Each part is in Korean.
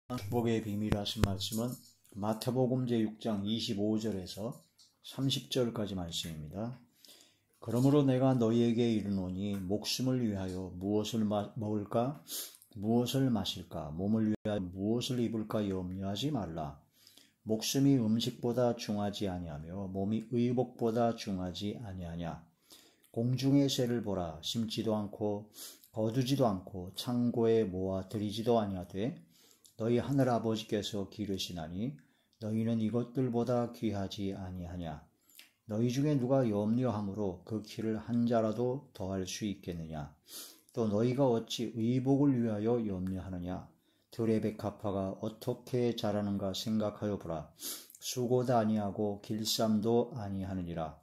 축복의 비밀 하신 말씀은 마태복음 제6장 25절에서 30절까지 말씀입니다. 그러므로 내가 너희에게 이르노니 목숨을 위하여 무엇을 먹을까 무엇을 마실까 몸을 위하여 무엇을 입을까 염려하지 말라. 목숨이 음식보다 중하지 아니하며 몸이 의복보다 중하지 아니하냐. 공중의 새를 보라. 심지도 않고 거두지도 않고 창고에 모아 들이지도 아니하되 너희 하늘 아버지께서 기르시나니 너희는 이것들보다 귀하지 아니하냐. 너희 중에 누가 염려함으로 그 키를 한 자라도 더할 수 있겠느냐. 또 너희가 어찌 의복을 위하여 염려하느냐. 들의 백합화가 어떻게 자라는가 생각하여 보라. 수고도 아니하고 길쌈도 아니하느니라.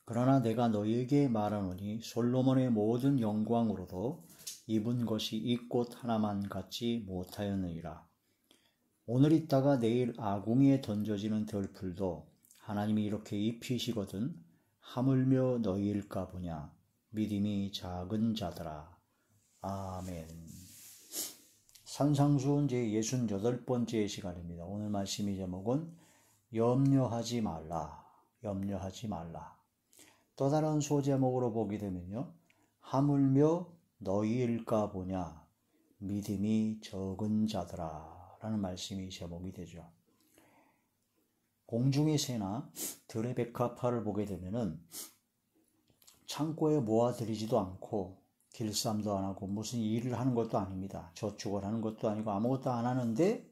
그러나 내가 너희에게 말하노니 솔로몬의 모든 영광으로도 입은 것이 이 꽃 하나만 갖지 못하였느니라. 오늘 있다가 내일 아궁이에 던져지는 들풀도 하나님이 이렇게 입히시거든 하물며 너희일까 보냐. 믿음이 작은 자들아. 아멘. 산상수훈 제68번째 시간입니다. 오늘 말씀의 제목은 염려하지 말라. 염려하지 말라. 또 다른 소제목으로 보게 되면요. 하물며 너희일까 보냐. 믿음이 적은 자들아 라는 말씀이 제목이 되죠. 공중의 새나 들의 백합화를 보게 되면은 창고에 모아들이지도 않고 길쌈도 안 하고 무슨 일을 하는 것도 아닙니다. 저축을 하는 것도 아니고 아무것도 안 하는데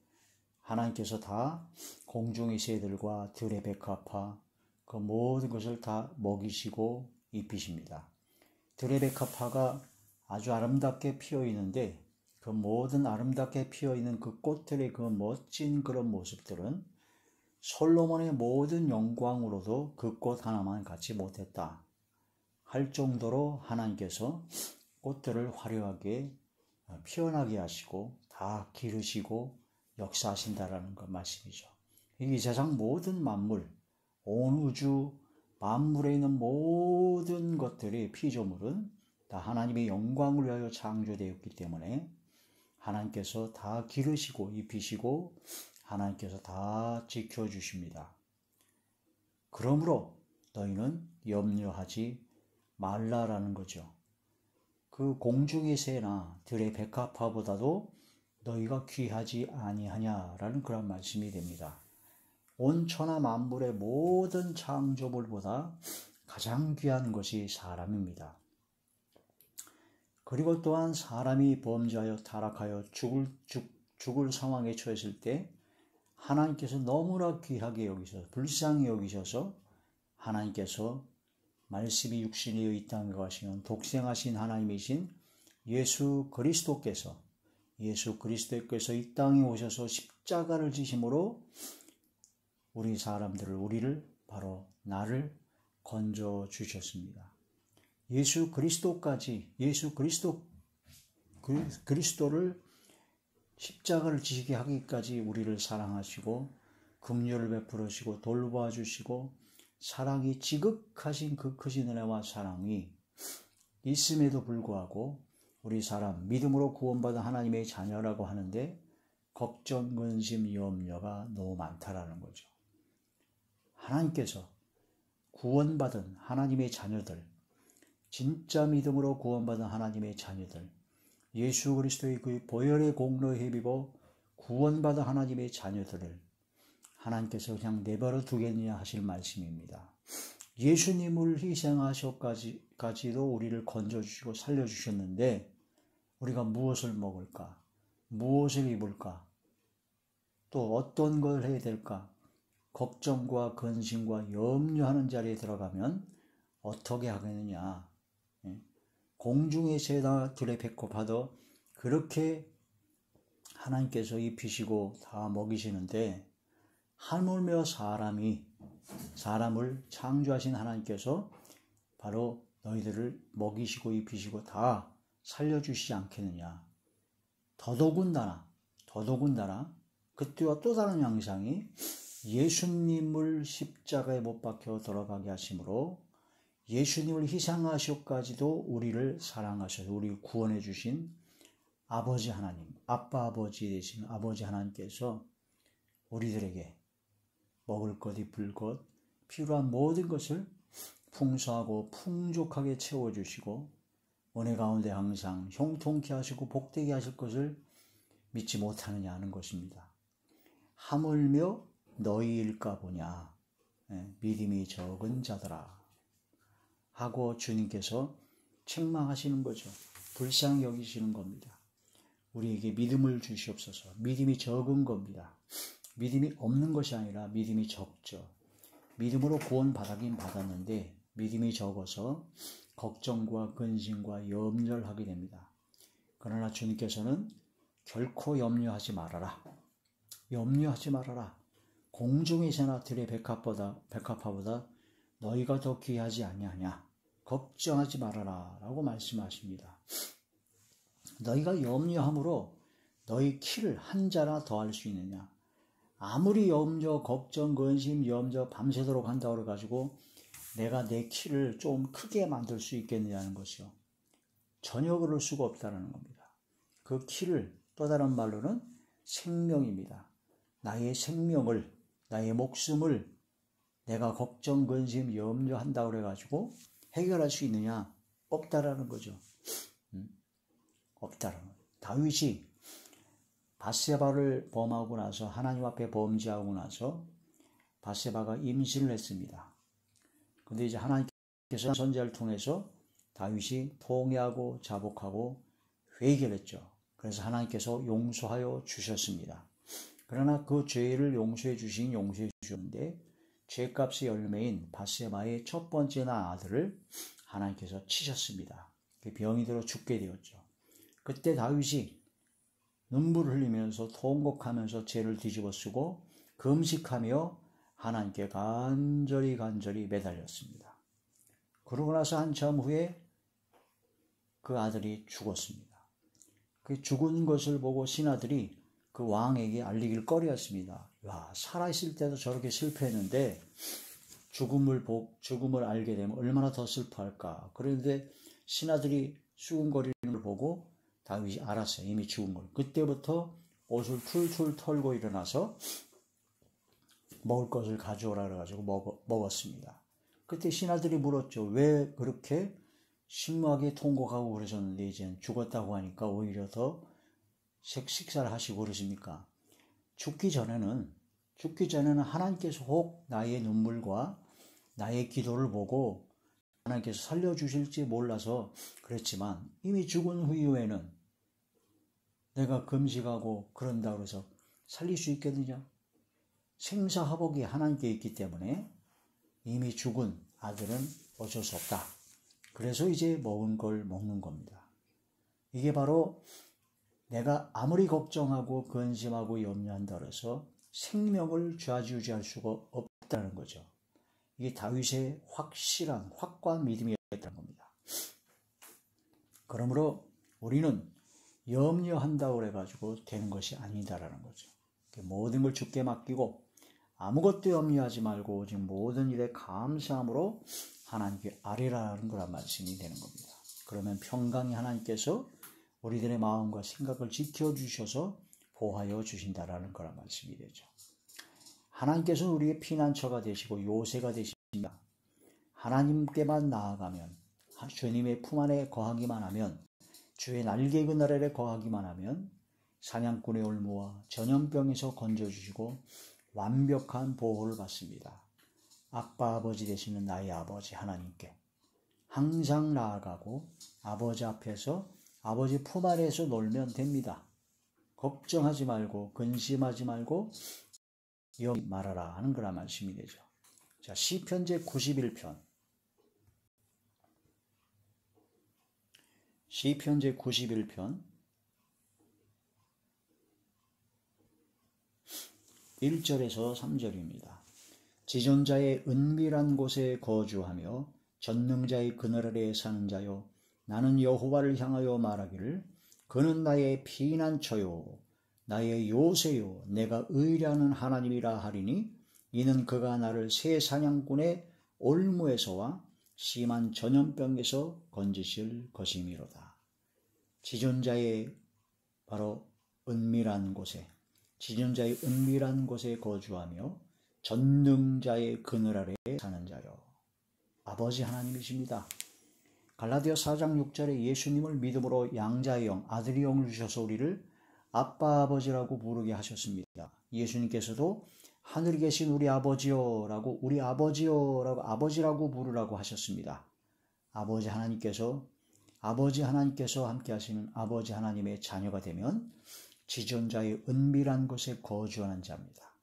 하나님께서 다 공중의 새들과 들의 백합화 그 모든 것을 다 먹이시고 입히십니다. 들의 백합화가 아주 아름답게 피어 있는데 그 모든 아름답게 피어 있는 그 꽃들의 그 멋진 그런 모습들은 솔로몬의 모든 영광으로도 그 꽃 하나만 갖지 못했다 할 정도로 하나님께서 꽃들을 화려하게 피어나게 하시고 다 기르시고 역사하신다라는 그 말씀이죠. 이 세상 모든 만물, 온 우주 만물에 있는 모든 것들의 피조물은 다 하나님의 영광을 위하여 창조되었기 때문에 하나님께서 다 기르시고 입히시고 하나님께서 다 지켜주십니다. 그러므로 너희는 염려하지 말라라는 거죠. 그 공중의 새나 들의 백합화보다도 너희가 귀하지 아니하냐라는 그런 말씀이 됩니다. 온 천하 만물의 모든 창조물보다 가장 귀한 것이 사람입니다. 그리고 또한 사람이 범죄하여 타락하여 죽을 상황에 처했을 때 하나님께서 너무나 귀하게 여기셔서 불쌍히 여기셔서 하나님께서 말씀이 육신이 되어 이 땅에 가시는 독생하신 하나님이신 예수 그리스도께서 이 땅에 오셔서 십자가를 지심으로 우리를 바로 나를 건져 주셨습니다. 예수 그리스도를 십자가를 지시게 하기까지 우리를 사랑하시고 긍휼을 베풀으시고 돌봐주시고 사랑이 지극하신 그 크신 은혜와 사랑이 있음에도 불구하고 우리 사람 믿음으로 구원받은 하나님의 자녀라고 하는데 걱정, 근심, 염려가 너무 많다라는 거죠. 하나님께서 구원받은 하나님의 자녀들, 진짜 믿음으로 구원받은 하나님의 자녀들, 예수 그리스도의 그 보혈의 공로에 힘입어 구원받은 하나님의 자녀들을 하나님께서 그냥 내버려 두겠느냐 하실 말씀입니다. 예수님을 희생하셔까지도 우리를 건져주시고 살려주셨는데 우리가 무엇을 먹을까? 무엇을 입을까? 또 어떤 걸 해야 될까? 걱정과 근심과 염려하는 자리에 들어가면 어떻게 하겠느냐? 공중의 새나 들의 백합화도 그렇게 하나님께서 입히시고 다 먹이시는데 하물며 사람을 창조하신 하나님께서 바로 너희들을 먹이시고 입히시고 다 살려주시지 않겠느냐. 더더군다나 그때와 또 다른 양상이 예수님을 십자가에 못 박혀 돌아가게 하심으로 예수님을 희생하시고까지도 우리를 사랑하셔서 우리 구원해 주신 아버지 하나님, 아빠 아버지 되시는 아버지 하나님께서 우리들에게 먹을 것, 입을 것, 필요한 모든 것을 풍성하고 풍족하게 채워주시고 은혜 가운데 항상 형통케 하시고 복되게 하실 것을 믿지 못하느냐 하는 것입니다. 하물며 너희일까 보냐, 믿음이 적은 자들아 하고 주님께서 책망하시는 거죠. 불쌍히 여기시는 겁니다. 우리에게 믿음을 주시옵소서. 믿음이 적은 겁니다. 믿음이 없는 것이 아니라 믿음이 적죠. 믿음으로 구원 받긴 받았는데 믿음이 적어서 걱정과 근심과 염려를 하게 됩니다. 그러나 주님께서는 결코 염려하지 말아라. 염려하지 말아라. 공중의 새나 들의 백합화보다 너희가 더 귀하지 아니하냐. 걱정하지 말아라 라고 말씀하십니다. 너희가 염려함으로 너희 키를 한 자나 더할 수 있느냐. 아무리 염려, 걱정, 근심, 염려 밤새도록 한다고 그래가지고 내가 내 키를 좀 크게 만들 수 있겠느냐는 것이요. 전혀 그럴 수가 없다는 겁니다. 그 키를 또 다른 말로는 생명입니다. 나의 생명을, 나의 목숨을 내가 걱정, 근심, 염려한다고 그래가지고 해결할 수 있느냐? 없다라는 거죠. 없다라는 거죠. 다윗이 밧세바를 범하고 나서 하나님 앞에 범죄하고 나서 밧세바가 임신을 했습니다. 근데 이제 하나님께서 선지자를 통해서 다윗이 통회하고 자복하고 회개를 했죠. 그래서 하나님께서 용서하여 주셨습니다. 그러나 그 죄를 용서해 주셨는데 죄값의 열매인 밧세바의 첫 번째 아들을 하나님께서 치셨습니다. 병이 들어 죽게 되었죠. 그때 다윗이 눈물을 흘리면서 통곡하면서 죄를 뒤집어쓰고 금식하며 하나님께 간절히 매달렸습니다. 그러고 나서 한참 후에 그 아들이 죽었습니다. 그 죽은 것을 보고 신하들이 그 왕에게 알리길 꺼려했습니다. 와, 살아있을 때도 저렇게 슬퍼했는데 죽음을 알게 되면 얼마나 더 슬퍼할까. 그런데 신하들이 수군거리는 걸 보고 다윗이 알았어요. 이미 죽은 걸. 그때부터 옷을 툴툴 털고 일어나서 먹을 것을 가져오라 그래가지고 먹었습니다. 그때 신하들이 물었죠. 왜 그렇게 심하게 통곡하고 그러셨는데 이젠 죽었다고 하니까 오히려 더 식사를 하시고 그러십니까? 죽기 전에는 하나님께서 혹 나의 눈물과 나의 기도를 보고 하나님께서 살려주실지 몰라서 그랬지만 이미 죽은 후에는 내가 금식하고 그런다고 해서 살릴 수 있겠느냐? 생사화복이 하나님께 있기 때문에 이미 죽은 아들은 어쩔 수 없다. 그래서 이제 먹은 걸 먹는 겁니다. 이게 바로 내가 아무리 걱정하고 근심하고 염려한다 해서 생명을 좌지우지할 수가 없다는 거죠. 이게 다윗의 확고한 믿음이었다는 겁니다. 그러므로 우리는 염려한다고 해가지고 되는 것이 아니다라는 거죠. 모든 걸 주께 맡기고 아무것도 염려하지 말고 오직 모든 일에 감사함으로 하나님께 아뢰라는 거란 말씀이 되는 겁니다. 그러면 평강의 하나님께서 우리들의 마음과 생각을 지켜주셔서 보호하여 주신다라는 거란 말씀이 되죠. 하나님께서는 우리의 피난처가 되시고 요새가 되십니다. 하나님께만 나아가면, 주님의 품 안에 거하기만 하면, 주의 날개 그늘 아래 거하기만 하면 사냥꾼의 올무와 전염병에서 건져주시고 완벽한 보호를 받습니다. 아빠 아버지 되시는 나의 아버지 하나님께 항상 나아가고 아버지 앞에서 아버지 품 안에서 놀면 됩니다. 걱정하지 말고 근심하지 말고 염려하지 말아라 하는 그런 말씀이 되죠. 자, 시편 제 91편. 시편 제 91편 1절에서 3절입니다. 지존자의 은밀한 곳에 거주하며 전능자의 그늘 아래에 사는 자요, 나는 여호와를 향하여 말하기를 그는 나의 피난처요 나의 요새요 내가 의뢰하는 하나님이라 하리니 이는 그가 나를 새 사냥꾼의 올무에서와 심한 전염병에서 건지실 것이미로다. 지존자의 바로 은밀한 곳에, 지존자의 은밀한 곳에 거주하며 전능자의 그늘 아래에 사는 자요. 아버지 하나님이십니다. 갈라디아 4장 6절에 예수님을 믿음으로 양자의 영, 아들의 영을 주셔서 우리를 아빠 아버지라고 부르게 하셨습니다. 예수님께서도 하늘에 계신 우리 아버지여라고 우리 아버지여라고 아버지라고 부르라고 하셨습니다. 아버지 하나님께서 함께 하시는 아버지 하나님의 자녀가 되면 지존자의 은밀한 곳에 거주하는 자입니다.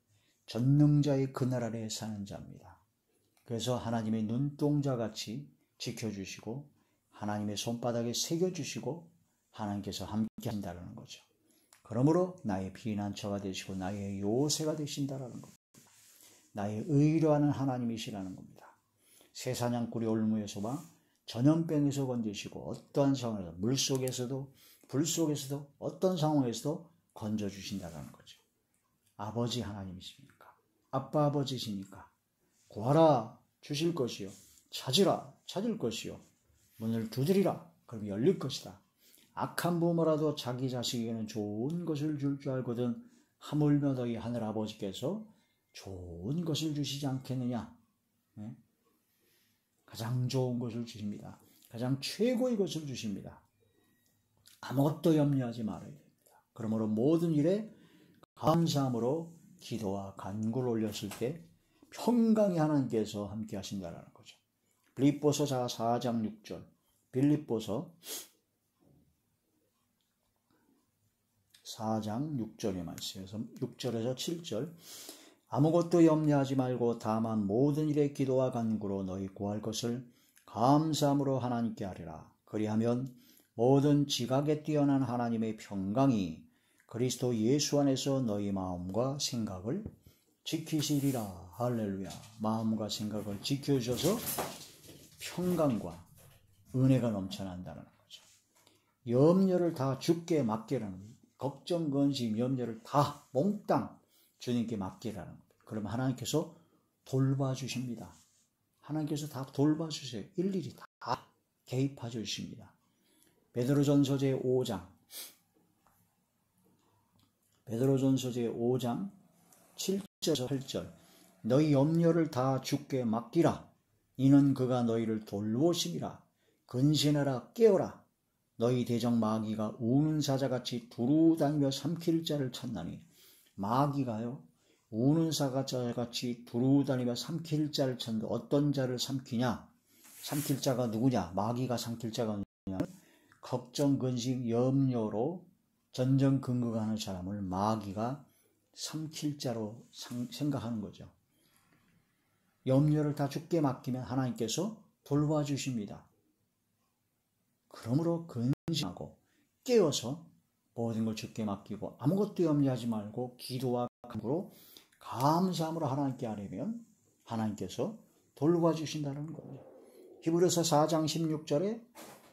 전능자의 그늘 아래에 사는 자입니다. 그래서 하나님의 눈동자같이 지켜주시고 하나님의 손바닥에 새겨주시고 하나님께서 함께 하신다는 거죠. 그러므로 나의 피난처가 되시고 나의 요새가 되신다는 겁니다. 나의 의로하는 하나님이시라는 겁니다. 새 사냥꾼이 올무에서와 전염병에서 건지시고 어떠한 상황에서 물속에서도 불속에서도 어떤 상황에서도 건져주신다는 거죠. 아버지 하나님이십니까? 아빠 아버지십니까? 구하라 주실 것이요, 찾으라 찾을 것이요, 문을 두드리라 그럼 열릴 것이다. 악한 부모라도 자기 자식에게는 좋은 것을 줄 줄 알거든 하물며 너희 하늘 아버지께서 좋은 것을 주시지 않겠느냐. 네? 가장 좋은 것을 주십니다. 가장 최고의 것을 주십니다. 아무것도 염려하지 말아야 됩니다. 그러므로 모든 일에 감사함으로 기도와 간구를 올렸을 때 평강이 하나님께서 함께 하신다는 거죠. 빌립보서 4장 6절, 빌립보서 4장 6절의 말씀에서 6절에서 7절, 아무것도 염려하지 말고 다만 모든 일에 기도와 간구로 너희 구할 것을 감사함으로 하나님께 아뢰라. 그리하면 모든 지각에 뛰어난 하나님의 평강이 그리스도 예수 안에서 너희 마음과 생각을 지키시리라. 할렐루야. 마음과 생각을 지켜주셔서 평강과 은혜가 넘쳐난다는 거죠. 염려를 다 주께 맡기라는, 걱정, 근심, 염려를 다 몽땅 주님께 맡기라는 거예요. 그러면 하나님께서 돌봐주십니다. 하나님께서 다 돌봐주세요. 일일이 다 개입해 주십니다. 베드로전서 제5장 7절에서 8절, 너희 염려를 다 주께 맡기라. 이는 그가 너희를 돌보심이라. 근신하라, 깨어라. 너희 대적 마귀가 우는 사자같이 두루다니며 삼킬 자를 찾나니. 마귀가요, 우는 사자같이 두루다니며 삼킬 자를 찾는데 어떤 자를 삼키냐? 삼킬 자가 누구냐? 마귀가 삼킬 자가 누구냐? 걱정, 근심, 염려로 전전긍긍하는 사람을 마귀가 삼킬 자로 생각하는 거죠. 염려를 다 주께 맡기면 하나님께서 돌봐주십니다. 그러므로 근심하고 깨어서 모든 걸 주께 맡기고 아무것도 염려하지 말고 기도와 간구로 감사함으로 하나님께 아뢰면 하나님께서 돌봐주신다는 거예요. 히브리서 4장 16절에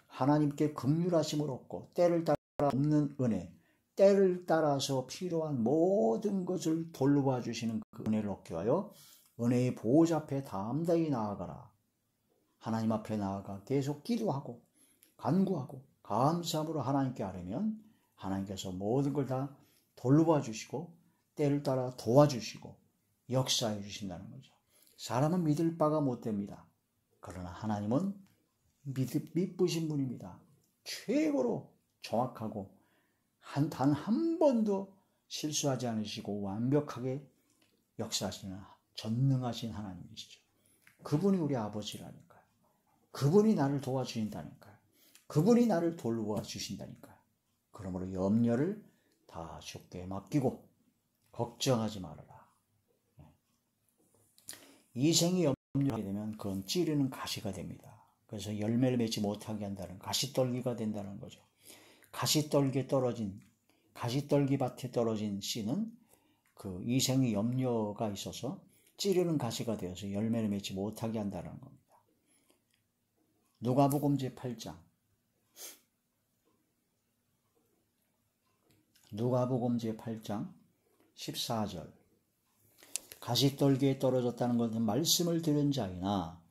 하나님께 긍휼하심을 얻고 때를 따라 없는 은혜, 때를 따라서 필요한 모든 것을 돌봐주시는 그 은혜를 얻기 위하여 은혜의 보호자 앞에 담대히 나아가라. 하나님 앞에 나아가 계속 기도하고 간구하고 감사함으로 하나님께 아뢰면 하나님께서 모든 걸 다 돌봐주시고 때를 따라 도와주시고 역사해 주신다는 거죠. 사람은 믿을 바가 못 됩니다. 그러나 하나님은 믿으신 분입니다. 최고로 정확하고 단 한 번도 실수하지 않으시고 완벽하게 역사하시는 전능하신 하나님이시죠. 그분이 우리 아버지라니까요. 그분이 나를 도와주신다니까요. 그분이 나를 돌봐주신다니까요. 그러므로 염려를 다 주께 맡기고 걱정하지 말아라. 이생이 염려하게 되면 그건 찌르는 가시가 됩니다. 그래서 열매를 맺지 못하게 한다는, 가시떨기가 된다는 거죠. 가시떨기 밭에 떨어진 씨는 그 이생의 염려가 있어서 찌르는 가시가 되어서 열매를 맺지 못하게 한다는 겁니다. 누가복음 제8장 14절, 가시떨기에 떨어졌다는 것은 말씀을 들은 자이나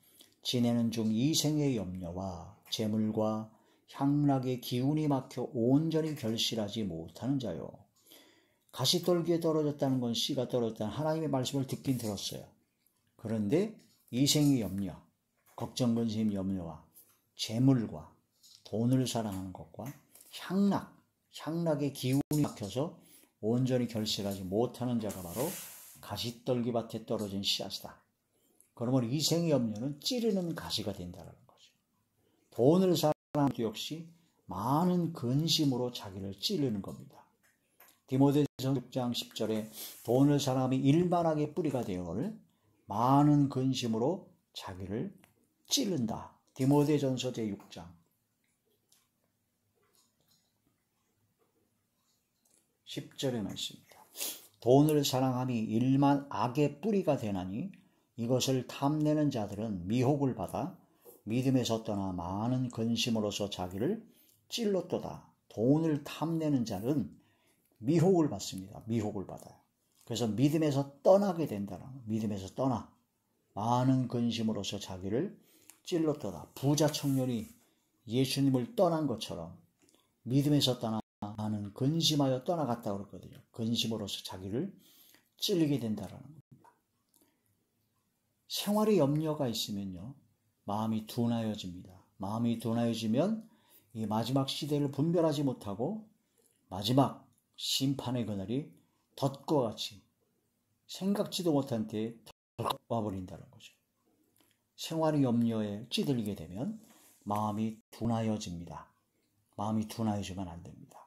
지내는 중 이생의 염려와 재물과 향락의 기운이 막혀 온전히 결실하지 못하는 자요. 가시떨기에 떨어졌다는 건 씨가 떨어졌다는 하나님의 말씀을 듣긴 들었어요. 그런데 이생의 염려, 걱정, 근심, 염려와 재물과 돈을 사랑하는 것과 향락의 기운이 막혀서 온전히 결실하지 못하는 자가 바로 가시떨기 밭에 떨어진 씨앗이다. 그러면 이생의 염려는 찌르는 가시가 된다는 거죠. 돈을 사랑하는 것도 역시 많은 근심으로 자기를 찌르는 겁니다. 디모데전서 6장 10절에 돈을 사람이 일만하게 뿌리가 되어를 많은 근심으로 자기를 찌른다. 디모데전서 제6장 10절의 말씀입니다. 돈을 사랑함이 일만 악의 뿌리가 되나니 이것을 탐내는 자들은 미혹을 받아 믿음에서 떠나 많은 근심으로서 자기를 찔렀도다. 돈을 탐내는 자는 미혹을 받습니다. 미혹을 받아요. 그래서 믿음에서 떠나게 된다는, 믿음에서 떠나 많은 근심으로서 자기를 찔렀도다. 부자 청년이 예수님을 떠난 것처럼 믿음에서 떠나 많은 근심하여 떠나갔다고 그랬거든요. 근심으로서 자기를 찔리게 된다는 겁니다. 생활에 염려가 있으면요, 마음이 둔하여집니다. 마음이 둔하여지면 이 마지막 시대를 분별하지 못하고 마지막 심판의 그날이 덫과 같이 생각지도 못한 때에 와버린다는 거죠. 생활의 염려에 찌들게 되면 마음이 둔하여집니다. 마음이 둔하여지면 안 됩니다.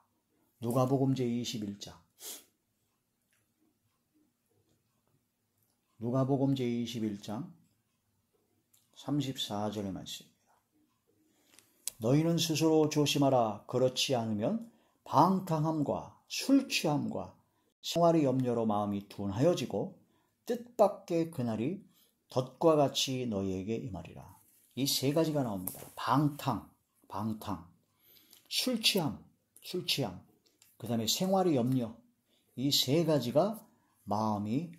누가복음 제21장 누가복음 제21장 34절의 말씀입니다. 너희는 스스로 조심하라. 그렇지 않으면 방탕함과 술 취함과 생활의 염려로 마음이 둔하여지고 뜻밖의 그날이 덫과 같이 너희에게 임하리라. 이 세 가지가 나옵니다. 방탕, 술 취함, 그 다음에 생활의 염려. 이 세 가지가 마음이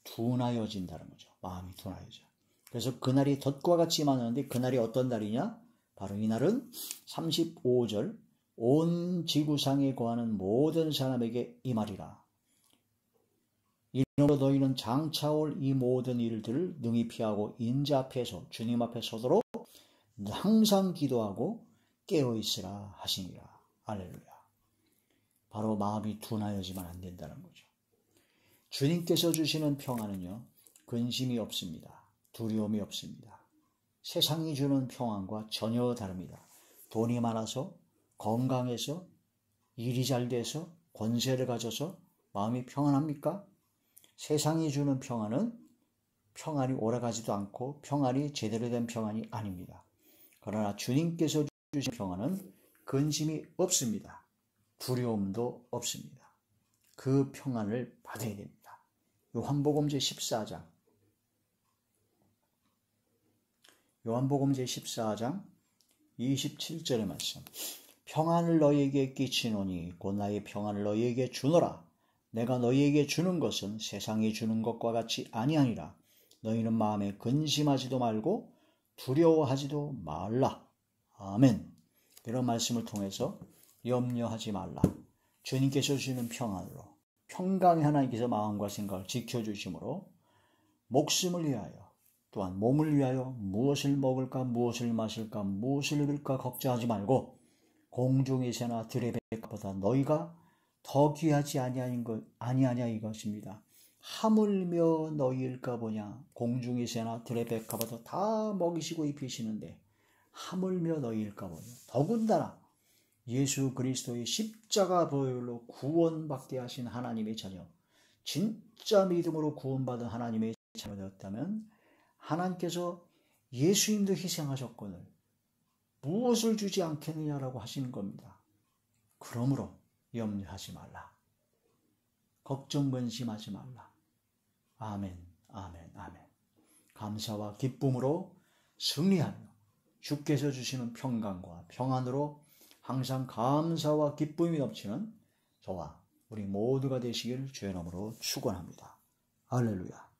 둔하여진다는 거죠. 마음이 둔하여져. 그래서 그날이 덫과 같이 임하는데 그날이 어떤 날이냐? 바로 이날은 35절 온 지구상에 거하는 모든 사람에게 임하리라. 이러므로 너희는 장차올 이 모든 일들을 능히 피하고 인자 앞에서 주님 앞에 서도록 항상 기도하고 깨어있으라 하시니라. 할렐루야. 바로 마음이 둔하여지면 안 된다는 거죠. 주님께서 주시는 평안은요, 근심이 없습니다. 두려움이 없습니다. 세상이 주는 평안과 전혀 다릅니다. 돈이 많아서, 건강해서, 일이 잘 돼서, 권세를 가져서 마음이 평안합니까? 세상이 주는 평안은 평안이 오래가지도 않고 평안이 제대로 된 평안이 아닙니다. 그러나 주님께서 주신 평안은 근심이 없습니다. 두려움도 없습니다. 그 평안을 받아야 됩니다. 요한복음 제14장 요한복음 제14장 27절의 말씀. 평안을 너희에게 끼치노니 곧 나의 평안을 너희에게 주노라. 내가 너희에게 주는 것은 세상이 주는 것과 같이 아니하니라. 너희는 마음에 근심하지도 말고 두려워하지도 말라. 아멘. 이런 말씀을 통해서 염려하지 말라. 주님께서 주시는 평안으로 평강의 하나님께서 마음과 생각을 지켜주심으로 목숨을 위하여 또한 몸을 위하여 무엇을 먹을까 무엇을 마실까 무엇을 입을까 걱정하지 말고 공중의 새나 들의 백보다 너희가 더 귀하지 아니하냐 이것입니다. 하물며 너희일까 보냐. 공중의 새나 들의 백합보다 다 먹이시고 입히시는데 하물며 너희일까 보냐. 더군다나 예수 그리스도의 십자가 보혈로 구원받게 하신 하나님의 자녀, 진짜 믿음으로 구원받은 하나님의 자녀였다면 하나님께서 예수님도 희생하셨거늘 무엇을 주지 않겠느냐라고 하시는 겁니다. 그러므로 염려하지 말라. 걱정 근심하지 말라. 아멘, 아멘, 아멘. 감사와 기쁨으로 승리하며 주께서 주시는 평강과 평안으로 항상 감사와 기쁨이 넘치는 저와 우리 모두가 되시기를 주의 이름으로 축원합니다. 할렐루야.